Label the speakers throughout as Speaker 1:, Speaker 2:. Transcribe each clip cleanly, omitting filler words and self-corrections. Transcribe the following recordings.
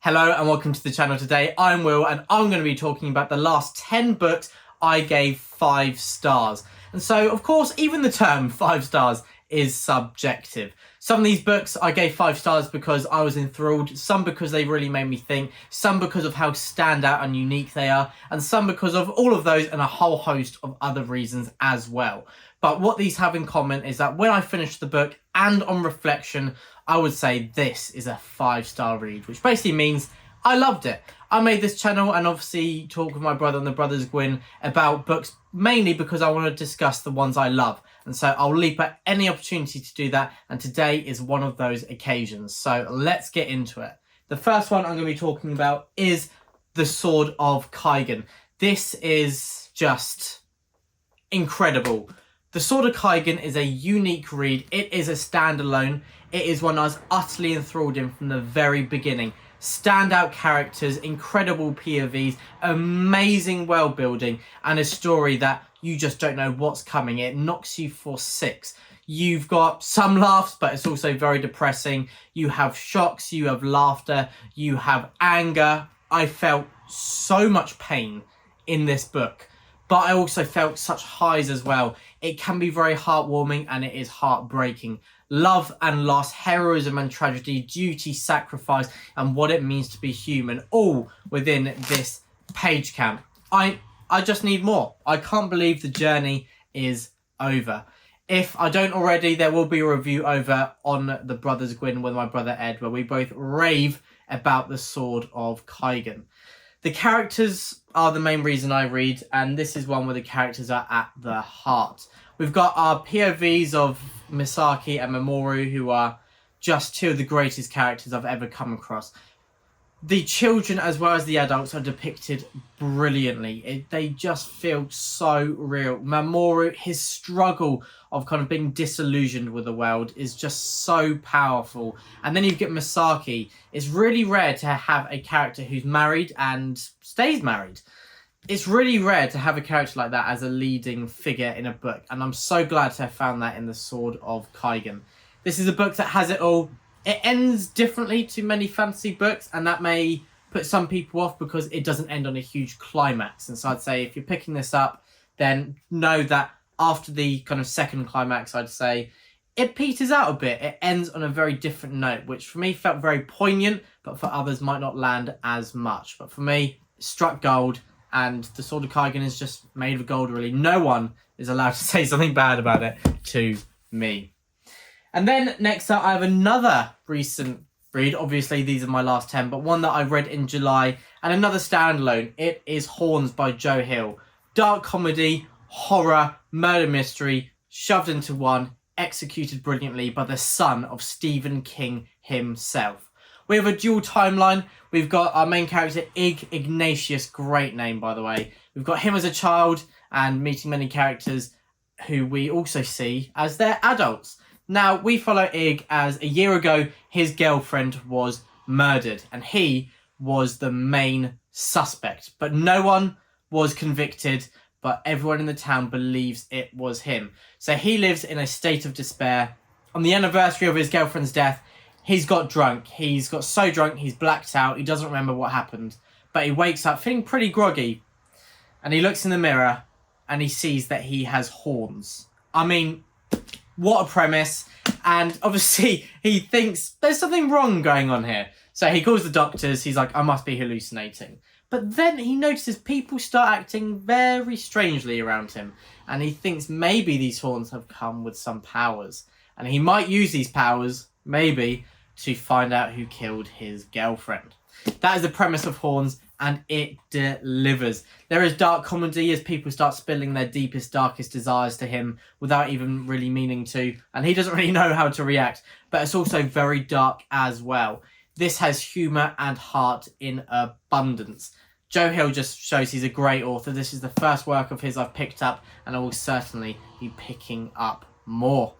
Speaker 1: Hello and welcome to the channel. Today I'm Will and I'm going to be talking about the last 10 books I gave 5 stars. And so of course even the term 5 stars is subjective. Some of these books I gave 5 stars because I was enthralled, some because they really made me think, some because of how standout and unique they are, and some because of all of those and a whole host of other reasons as well. But what these have in common is that when I finished the book and on reflection, I would say this is a 5-star read, which basically means I loved it. I made this channel and obviously talk with my brother and the Brothers Gwyn about books mainly because I want to discuss the ones I love. And so I'll leap at any opportunity to do that. And today is one of those occasions. So let's get into it. The first one I'm going to be talking about is The Sword of Kaigan. This is just incredible. The Sword of Kaigan is a unique read. It is a standalone. It is one I was utterly enthralled in from the very beginning. Standout characters, incredible POVs, amazing world building, and a story that you just don't know what's coming. It knocks you for 6. You've got some laughs, but it's also very depressing. You have shocks, you have laughter, you have anger. I felt so much pain in this book, but I also felt such highs as well. It can be very heartwarming and it is heartbreaking. Love and loss, heroism and tragedy, duty, sacrifice, and what it means to be human, all within this page count. I just need more. I can't believe the journey is over. If I don't already, there will be a review over on the Brothers Gwyn with my brother Ed, where we both rave about the Sword of Kaigan. The characters are the main reason I read, and this is one where the characters are at the heart. We've got our POVs of Misaki and Mamoru, who are just 2 of the greatest characters I've ever come across. The children as well as the adults are depicted brilliantly. They just feel so real. Mamoru, his struggle of kind of being disillusioned with the world is just so powerful. And then you get Misaki. It's really rare to have a character who's married and stays married. It's really rare to have a character like that as a leading figure in a book. And I'm so glad to have found that in The Sword of Kaigan. This is a book that has it all. It ends differently to many fantasy books, and that may put some people off because it doesn't end on a huge climax. And so I'd say if you're picking this up, then know that after the kind of second climax, I'd say it peters out a bit. It ends on a very different note, which for me felt very poignant, but for others might not land as much. But for me, it struck gold, and The Sword of Kaigan is just made of gold, really. No one is allowed to say something bad about it to me. And then next up, I have another recent read. Obviously, these are my last 10, but one that I read in July and another standalone. It is Horns by Joe Hill. Dark comedy, horror, murder mystery, shoved into one, executed brilliantly by the son of Stephen King himself. We have a dual timeline. We've got our main character, Ignatius, great name, by the way. We've got him as a child and meeting many characters who we also see as their adults. Now, we follow Ig as a year ago, his girlfriend was murdered and he was the main suspect. But no one was convicted, but everyone in the town believes it was him. So he lives in a state of despair. On the anniversary of his girlfriend's death, he's got drunk. He's got so drunk, he's blacked out. He doesn't remember what happened. But he wakes up feeling pretty groggy. And he looks in the mirror and he sees that he has horns. I mean, what a premise. And obviously he thinks there's something wrong going on here. So he calls the doctors. He's like, I must be hallucinating. But then he notices people start acting very strangely around him. And he thinks maybe these horns have come with some powers. And he might use these powers, maybe, to find out who killed his girlfriend. That is the premise of Horns, and it delivers. There is dark comedy as people start spilling their deepest, darkest desires to him without even really meaning to, and he doesn't really know how to react, but it's also very dark as well. This has humour and heart in abundance. Joe Hill just shows he's a great author. This is the first work of his I've picked up, and I will certainly be picking up more.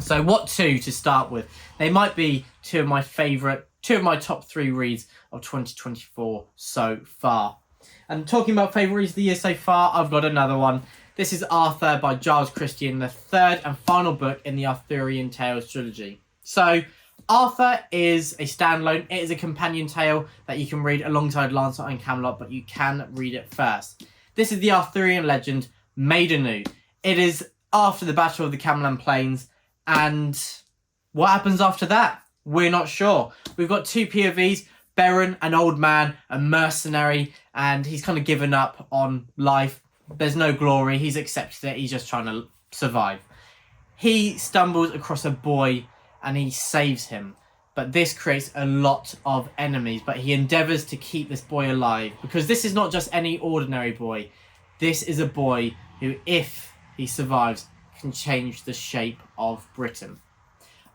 Speaker 1: So what 2 to start with? They might be 2 of my top 3 reads of 2024 so far. And talking about favourite reads of the year so far, I've got another one. This is Arthur by Giles Christian, the 3rd and final book in the Arthurian Tales trilogy. So Arthur is a standalone. It is a companion tale that you can read alongside Lancelot and Camelot, but you can read it first. This is the Arthurian legend made anew. It is after the Battle of the Camelot Plains, and what happens after that? We're not sure. We've got two POVs. Beren, an old man, a mercenary, and he's kind of given up on life. There's no glory. He's accepted it. He's just trying to survive. He stumbles across a boy and he saves him. But this creates a lot of enemies. But he endeavours to keep this boy alive, because this is not just any ordinary boy. This is a boy who, if he survives, can change the shape of Britain.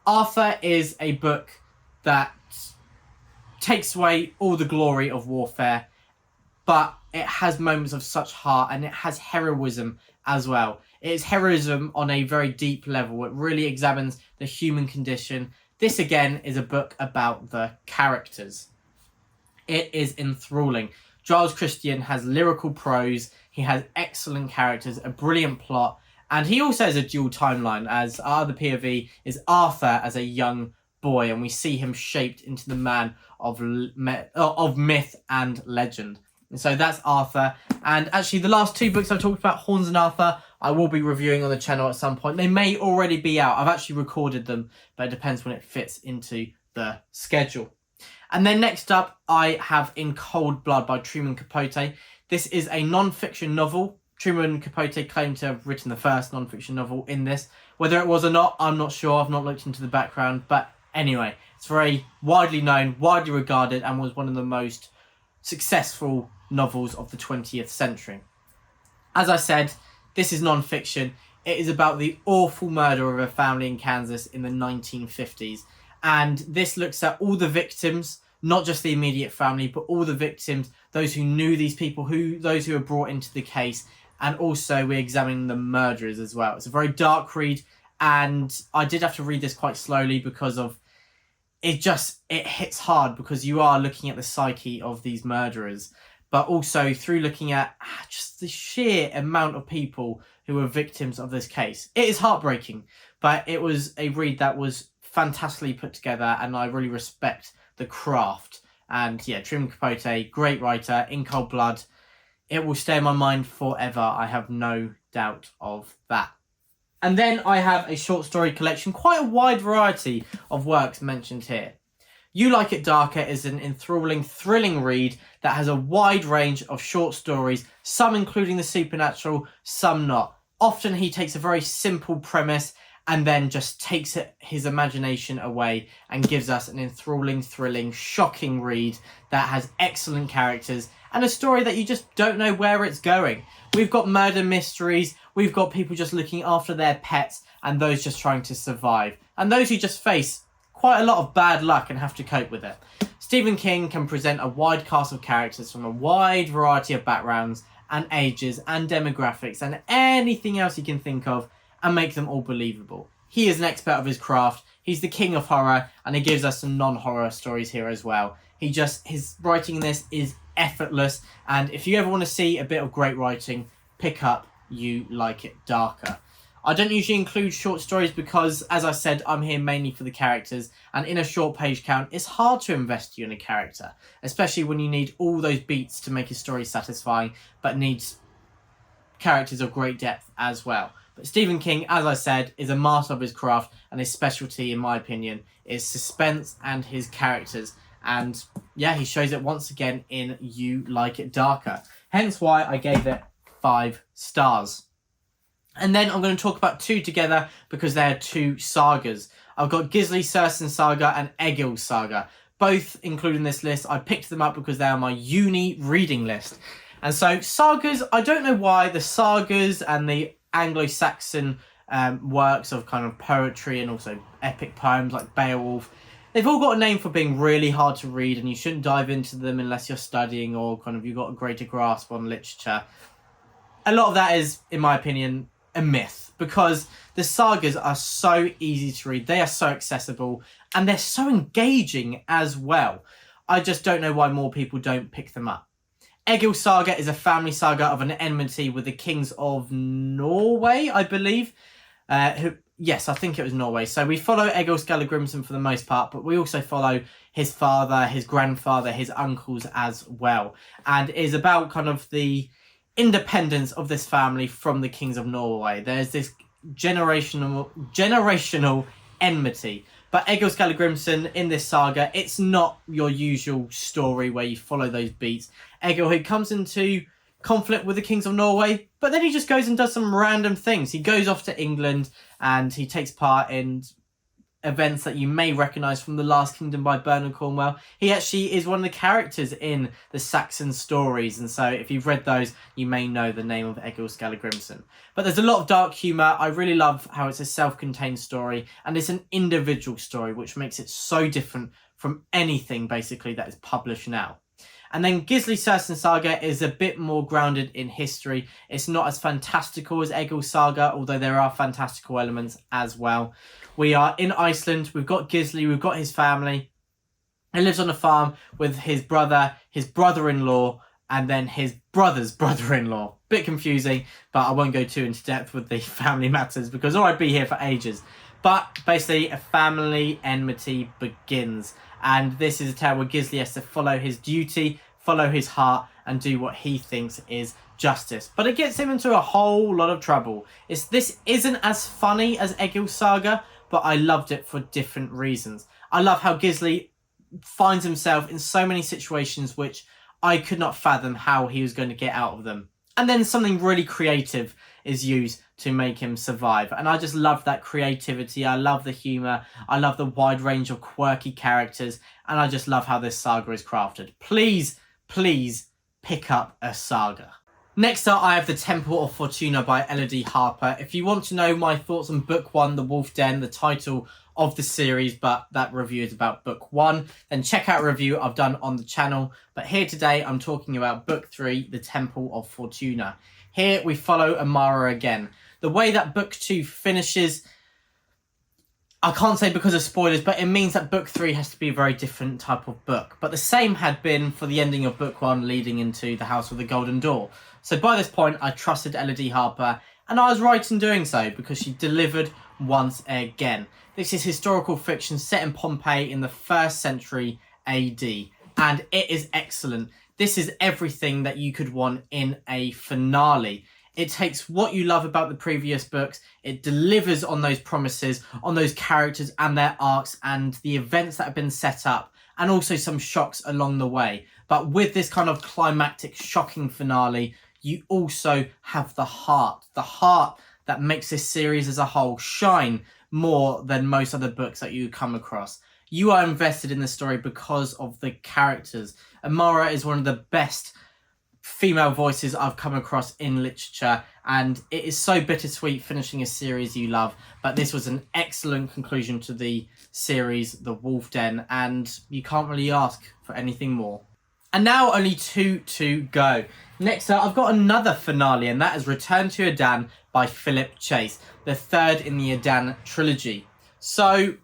Speaker 1: Arthur is a book that takes away all the glory of warfare, but it has moments of such heart, and it has heroism as well. It is heroism on a very deep level. It really examines the human condition. This again is a book about the characters. It is enthralling. Giles Christian has lyrical prose, he has excellent characters, a brilliant plot, and he also has a dual timeline, as our other POV is Arthur as a young boy, and we see him shaped into the man of myth and legend. And so that's Arthur. And actually the last two books I've talked about, Horns and Arthur, I will be reviewing on the channel at some point. They may already be out. I've actually recorded them, but it depends when it fits into the schedule. And then next up, I have In Cold Blood by Truman Capote. This is a non-fiction novel. Truman Capote claimed to have written the first non-fiction novel in this. Whether it was or not, I'm not sure. I've not looked into the background, but anyway, it's very widely known, widely regarded, and was one of the most successful novels of the 20th century. As I said, this is non-fiction. It is about the awful murder of a family in Kansas in the 1950s. And this looks at all the victims, not just the immediate family, but all the victims, those who knew these people, those who were brought into the case, and also we're examining the murderers as well. It's a very dark read, and I did have to read this quite slowly because of it hits hard, because you are looking at the psyche of these murderers, but also through looking at just the sheer amount of people who were victims of this case. It is heartbreaking, but it was a read that was fantastically put together, and I really respect the craft. And yeah, Truman Capote, great writer. In Cold Blood, it will stay in my mind forever. I have no doubt of that. And then I have a short story collection, quite a wide variety of works mentioned here. You Like It Darker is an enthralling, thrilling read that has a wide range of short stories, some including the supernatural, some not. Often he takes a very simple premise and then just takes his imagination away and gives us an enthralling, thrilling, shocking read that has excellent characters and a story that you just don't know where it's going. We've got murder mysteries, we've got people just looking after their pets, and those just trying to survive, and those who just face quite a lot of bad luck and have to cope with it. Stephen King can present a wide cast of characters from a wide variety of backgrounds and ages and demographics and anything else he can think of, and make them all believable. He is an expert of his craft, he's the king of horror, and he gives us some non-horror stories here as well. His writing in this is effortless, and if you ever want to see a bit of great writing, pick up You Like It Darker. I don't usually include short stories because, as I said, I'm here mainly for the characters, and in a short page count, it's hard to invest you in a character, especially when you need all those beats to make a story satisfying, but needs characters of great depth as well. But Stephen King, as I said, is a master of his craft, and his specialty, in my opinion, is suspense and his characters. And yeah, he shows it once again in You Like It Darker. Hence why I gave it 5 stars. And then I'm going to talk about 2 together because they're 2 sagas. I've got Gisli Sursson Saga and Egil Saga. Both included in this list. I picked them up because they are my uni reading list. And so sagas, I don't know why, the sagas and the Anglo-Saxon works of kind of poetry and also epic poems like Beowulf, they've all got a name for being really hard to read, and you shouldn't dive into them unless you're studying or kind of you've got a greater grasp on literature. A lot of that is, in my opinion, a myth, because the sagas are so easy to read, they are so accessible, and they're so engaging as well. I just don't know why more people don't pick them up. Egil Saga is a family saga of an enmity with the kings of Norway, I believe, who Yes, I think it was Norway. So we follow Egil Skallagrimsson for the most part, but we also follow his father, his grandfather, his uncles as well. And it is about kind of the independence of this family from the kings of Norway. There's this generational enmity. But Egil Skallagrimsson in this saga, it's not your usual story where you follow those beats. Egil, who comes into conflict with the kings of Norway, but then he just goes and does some random things. He goes off to England and he takes part in events that you may recognise from The Last Kingdom by Bernard Cornwell. He actually is one of the characters in the Saxon stories, and so if you've read those, you may know the name of Egil Skallagrimsson. But there's a lot of dark humour. I really love how it's a self-contained story, and it's an individual story, which makes it so different from anything, basically, that is published now. And then Gisli Sursson Saga is a bit more grounded in history. It's not as fantastical as Egil Saga, although there are fantastical elements as well. We are in Iceland. We've got Gisli. We've got his family. He lives on a farm with his brother, his brother-in-law, and then his brother's brother-in-law. Bit confusing, but I won't go too into depth with the family matters because I'd be here for ages. But basically, a family enmity begins. And this is a tale where Gisli has to follow his duty, follow his heart, and do what he thinks is justice. But it gets him into a whole lot of trouble. This isn't as funny as Egil Saga, but I loved it for different reasons. I love how Gisli finds himself in so many situations which I could not fathom how he was going to get out of them. And then something really creative is used to make him survive. And I just love that creativity. I love the humour. I love the wide range of quirky characters. And I just love how this saga is crafted. Please, please pick up a saga. Next up, I have The Temple of Fortuna by Elodie Harper. If you want to know my thoughts on Book 1, The Wolf Den, the title of the series, but that review is about Book 1, then check out a review I've done on the channel. But here today, I'm talking about Book 3, The Temple of Fortuna. Here we follow Amara again. The way that Book 2 finishes, I can't say because of spoilers, but it means that Book 3 has to be a very different type of book. But the same had been for the ending of Book 1 leading into The House with the Golden Door. So by this point, I trusted Elodie Harper, and I was right in doing so because she delivered once again. This is historical fiction set in Pompeii in the 1st century AD, and it is excellent. This is everything that you could want in a finale. It takes what you love about the previous books, it delivers on those promises, on those characters and their arcs and the events that have been set up, and also some shocks along the way. But with this kind of climactic, shocking finale, you also have the heart that makes this series as a whole shine more than most other books that you come across. You are invested in the story because of the characters. Amara is one of the best female voices I've come across in literature, and it is so bittersweet finishing a series you love, but this was an excellent conclusion to the series, The Wolf Den, and you can't really ask for anything more. And now only 2 to go. Next up, I've got another finale, and that is Return to Adan by Philip Chase, the third in the Adan trilogy. So,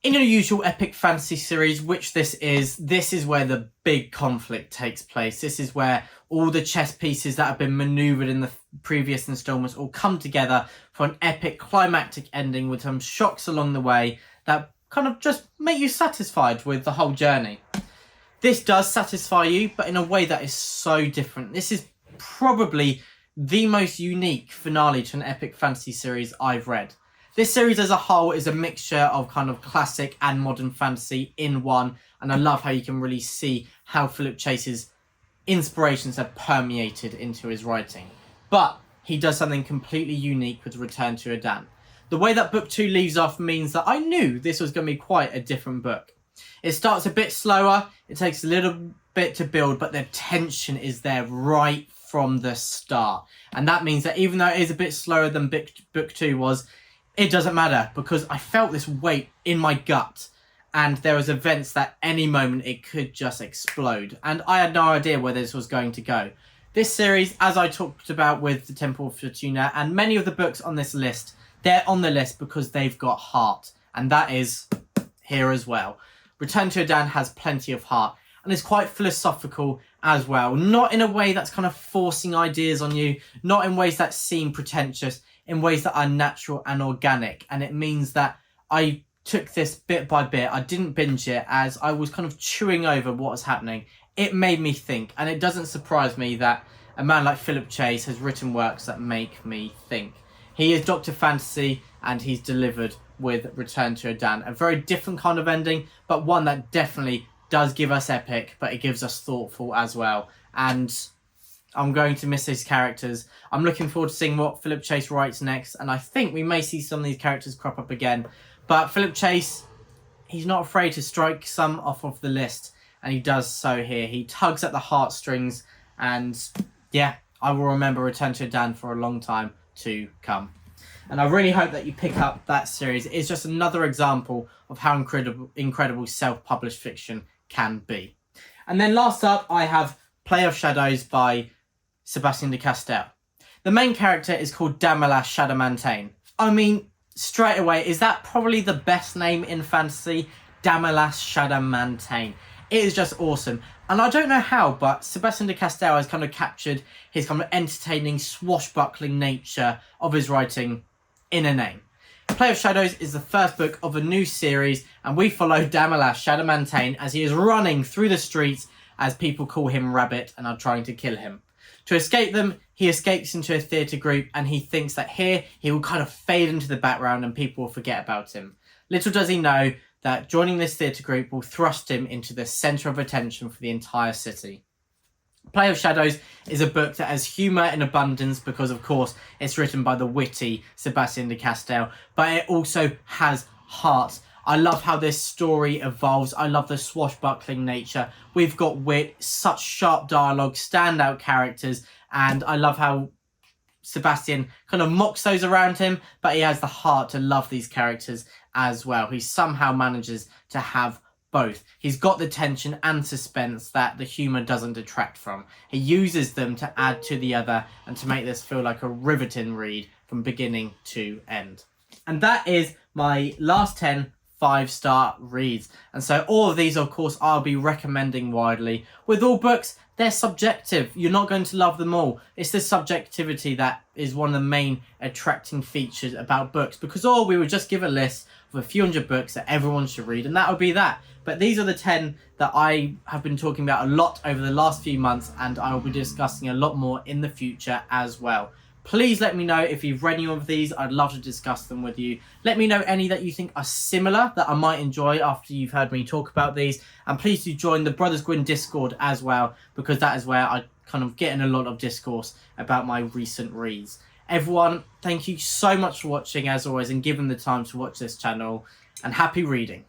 Speaker 1: in your usual epic fantasy series, which this is where the big conflict takes place. This is where all the chess pieces that have been manoeuvred in the previous installments all come together for an epic climactic ending with some shocks along the way that kind of just make you satisfied with the whole journey. This does satisfy you, but in a way that is so different. This is probably the most unique finale to an epic fantasy series I've read. This series as a whole is a mixture of kind of classic and modern fantasy in one, and I love how you can really see how Philip Chase's inspirations have permeated into his writing. But he does something completely unique with Return to Adan. The way that Book 2 leaves off means that I knew this was going to be quite a different book. It starts a bit slower, it takes a little bit to build, but the tension is there right from the start. And that means that even though it is a bit slower than Book 2 was, it doesn't matter because I felt this weight in my gut, and there was events that any moment it could just explode, and I had no idea where this was going to go. This series, as I talked about with The Temple of Fortuna and many of the books on this list, they're on the list because they've got heart, and that is here as well. Return to Adan has plenty of heart, and is quite philosophical as well. Not in a way that's kind of forcing ideas on you, not in ways that seem pretentious. in ways that are natural and organic. And it means that I took this bit by bit. I didn't binge it as I was kind of chewing over what was happening. It made me think, and it doesn't surprise me that a man like Philip Chase has written works that make me think. He is Dr. Fantasy, and he's delivered with Return to Adan. A very different kind of ending, but one that definitely does give us epic, but it gives us thoughtful as well. And I'm going to miss these characters. I'm looking forward to seeing what Philip Chase writes next, and I think we may see some of these characters crop up again. But Philip Chase, he's not afraid to strike some off of the list, and he does so here. He tugs at the heartstrings, and yeah, I will remember Return to Adan for a long time to come. And I really hope that you pick up that series. It's just another example of how incredible self-published fiction can be. And then last up, I have Play of Shadows by Sebastien de Castell. The main character is called Damalas Shadowmantane. I mean, straight away, is that probably the best name in fantasy? Damalas Shadowmantane. It is just awesome. And I don't know how, but Sebastien de Castell has kind of captured his kind of entertaining, swashbuckling nature of his writing in a name. Play of Shadows is the first book of a new series, and we follow Damalas Shadowmantane as he is running through the streets as people call him Rabbit and are trying to kill him. To escape them, he escapes into a theatre group, and he thinks that here he will kind of fade into the background and people will forget about him. Little does he know that joining this theatre group will thrust him into the centre of attention for the entire city. Play of Shadows is a book that has humour in abundance because, of course, it's written by the witty Sebastien de Castell, but it also has heart. I love how this story evolves. I love the swashbuckling nature. We've got wit, such sharp dialogue, standout characters, and I love how Sebastien kind of mocks those around him, but he has the heart to love these characters as well. He somehow manages to have both. He's got the tension and suspense that the humour doesn't detract from. He uses them to add to the other and to make this feel like a riveting read from beginning to end. And that is my last 10 5-star reads. And so all of these, of course, I'll be recommending widely. With all books, they're subjective. You're not going to love them all. It's the subjectivity that is one of the main attracting features about books, because we would just give a list of a few hundred books that everyone should read, and that would be that. But these are the 10 that I have been talking about a lot over the last few months, and I will be discussing a lot more in the future as well. Please let me know if you've read any of these. I'd love to discuss them with you. Let me know any that you think are similar that I might enjoy after you've heard me talk about these. And please do join the Brothers Gwyn Discord as well, because that is where I kind of get in a lot of discourse about my recent reads. Everyone, thank you so much for watching as always and giving the time to watch this channel, and happy reading.